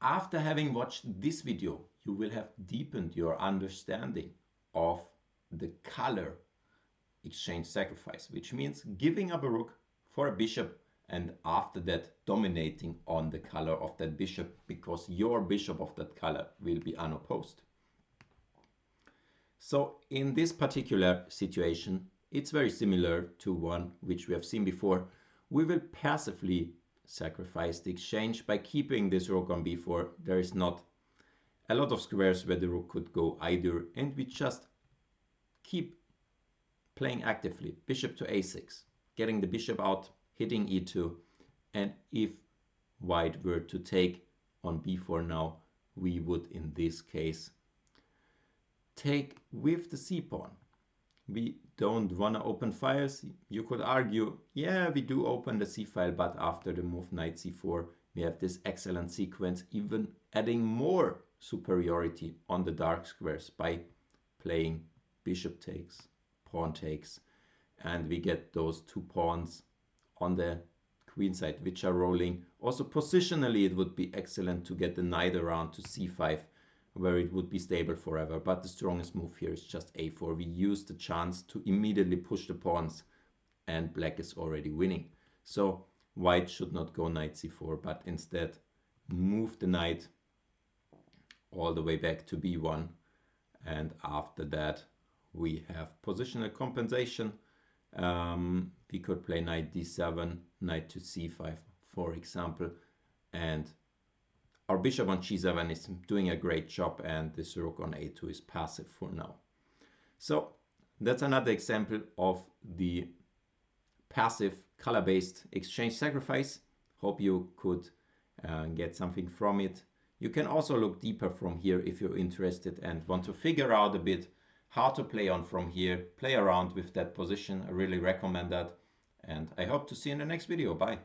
after having watched this video, you will have deepened your understanding of the color exchange sacrifice, which means giving up a rook for a bishop and after that dominating on the color of that bishop because your bishop of that color will be unopposed. So in this particular situation, it's very similar to one which we have seen before. We will passively sacrifice the exchange by keeping this rook on b4. There is not a lot of squares where the rook could go either, and we just keep playing actively. Bishop to a6, getting the bishop out, hitting e2, and if white were to take on b4 now, we would in this case take with the c-pawn. We don't want to open files. You could argue, yeah, we do open the c-file, but after the move knight c4, we have this excellent sequence, even adding more superiority on the dark squares by playing bishop takes, pawn takes, and we get those two pawns on the queen side, which are rolling. Also positionally, it would be excellent to get the knight around to c5, where it would be stable forever. But the strongest move here is just a4. We use the chance to immediately push the pawns, and black is already winning. So white should not go knight c4, but instead move the knight all the way back to b1. And after that, we have positional compensation. We could play knight d7, knight to c5, for example, and our bishop on g7 is doing a great job, and this rook on a2 is passive for now. So that's another example of the passive color-based exchange sacrifice. Hope you could get something from it. You can also look deeper from here if you're interested and want to figure out a bit how to play on from here. Play around with that position. I really recommend that. And I hope to see you in the next video. Bye.